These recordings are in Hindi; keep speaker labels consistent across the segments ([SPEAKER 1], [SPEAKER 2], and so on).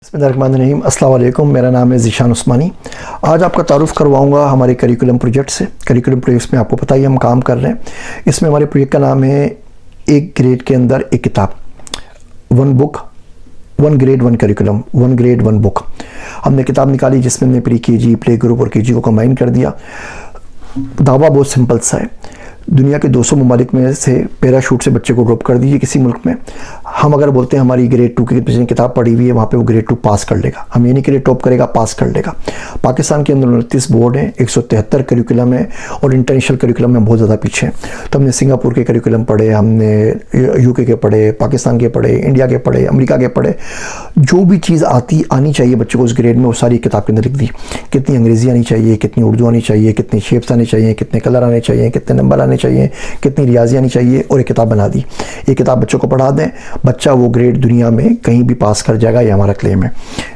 [SPEAKER 1] बिस्मिल्लाहिर्रहमानिर्रहीम। अस्सलाम वालेकुम। मेरा नाम है ज़ीशान उस्मानी। आज आपका तारुफ़ करवाऊंगा हमारे करिकुलम प्रोजेक्ट से। करिकुलम प्रोजेक्ट्स में आपको पता ही हम काम कर रहे हैं। इसमें हमारे प्रोजेक्ट का नाम है एक ग्रेड के अंदर एक किताब, one book, one grade one curriculum, one grade one book. हमने किताब निकाली जिसमें हमने प्री केजी, प्ले ग्रुप और केजी को कंबाइन कर दिया। दावा बहुत सिंपल सा है। दुनिया के 200 ममालिक में से पैराशूट से बच्चे को ड्रॉप कर दीजिए किसी मुल्क में। हम अगर बोलते हैं हमारी ग्रेड 2 की किताब पढ़ी हुई है, वहाँ पे वो ग्रेड 2 पास कर लेगा। हम ये नहीं कि टॉप करेगा, पास कर लेगा। पाकिस्तान के अंदर 29 बोर्ड हैं, 173 करिकुलम है और इंटरनेशनल करिकुलम में बहुत ज़्यादा पीछे हैं। तो हमने सिंगापुर के करिकुलम पढ़े, हमने यूके के पढ़े, पाकिस्तान के पढ़े, इंडिया के पढ़े, अमेरिका के पढ़े। जो भी चीज़ आनी चाहिए बच्चे को उस ग्रेड में, वो सारी किताब के अंदर लिख दी। कितनी अंग्रेज़ी आनी चाहिए, कितनी उर्दू आनी चाहिए, कितनी शेप्स आनी चाहिए, कितने कलर आने चाहिए, कितने नंबर आने चाहिए, कितनी रियाजी आनी चाहिए, और एक किताब बना दी। एक किताब बच्चों को पढ़ा दें, बच्चा वो ग्रेड दुनिया में कहीं भी पास कर जाएगा, ये हमारा क्लेम है।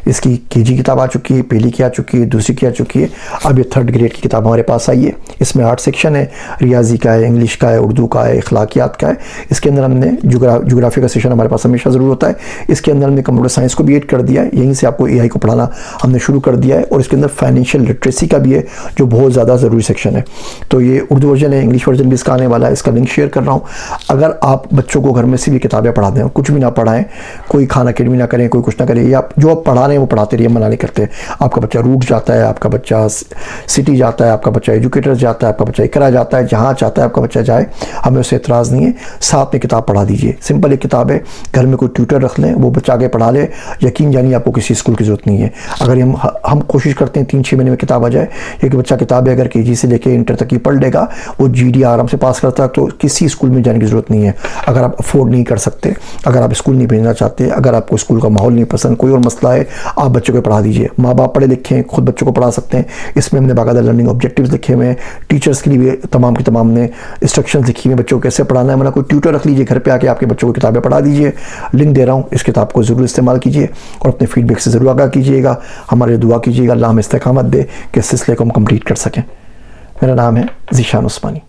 [SPEAKER 1] इसकी केजी किताब आ चुकी है, पहली की आ चुकी है, दूसरी की आ चुकी है, अब ये थर्ड ग्रेड की किताब हमारे पास आई है। इसमें 8 सेक्शन है, रियाजी का है, इंग्लिश का है, उर्दू का है, अखलाकियात का है। इसके अंदर हमने जोग्राफी का सेशन हमारे पास हमेशा ज़रूर होता है। इसके अंदर हमने कंप्यूटर साइंस को भी ऐड कर दिया है, यहीं से आपको AI को पढ़ाना हमने शुरू कर दिया है। और इसके अंदर फाइनेंशियल लिटरेसी का भी है, जो बहुत ज़्यादा ज़रूरी सेक्शन है। तो ये उर्दू वर्जन है, इंग्लिश वर्जन भी इसका आने वाला है। इसका लिंक शेयर कर रहा हूँ। अगर आप बच्चों को घर में से भी किताबें पढ़ा दें, कुछ भी ना पढ़ाएं, कोई खाना अकेडमी ना करें, कोई कुछ ना करें, या जो आप पढ़ा रहे हैं वो पढ़ाते रहिए, मना नहीं करते। आपका बच्चा रूट जाता है, आपका बच्चा सिटी जाता है, आपका बच्चा एजुकेटर जाता है, आपका बच्चा इकरा जाता है, जहाँ चाहता है आपका बच्चा जाए, हमें उससे एतराज़ नहीं है। साथ में किताब पढ़ा दीजिए। सिंपल एक किताब है, घर में कोई ट्यूटर रख लें, वो बच्चा आगे पढ़ा ले। यकीन जानिए आपको किसी स्कूल की ज़रूरत नहीं है। अगर हम कोशिश करते हैं 3-6 महीने में किताब आ जाए। एक बच्चा किताब है अगर KG से लेकर इंटर तक की पढ़ लेगा, वो GD आराम से पास करता है, तो किसी स्कूल में जाने की ज़रूरत नहीं है। अगर आप अफोर्ड नहीं कर सकते, अगर आप स्कूल नहीं भेजना चाहते, अगर आपको स्कूल का माहौल नहीं पसंद, कोई और मसला है, आप बच्चों को पढ़ा दीजिए। माँ बाप पढ़े लिखे हैं, खुद बच्चों को पढ़ा सकते हैं। इसमें हमने बाकायदा लर्निंग ऑब्जेक्टिव्स लिखे हुए हैं। टीचर्स के लिए भी तमाम की तमाम ने इंस्ट्रक्शंस लिखी हुई हैं बच्चों को कैसे पढ़ाना है। मतलब कोई ट्यूटर रख लीजिए, घर पर आके आपके बच्चों को किताबें पढ़ा दीजिए। लिंक दे रहा हूँ, इस किताब को ज़रूर इस्तेमाल कीजिए और अपने फीडबैक से ज़रूर आगाह कीजिएगा। हमारे दुआ कीजिएगा, अल्लाह हमें इस्तेकामत दे कि इस सिलसिले को हम कंप्लीट कर सकें। मेरा नाम है ज़ीशान उस्मानी।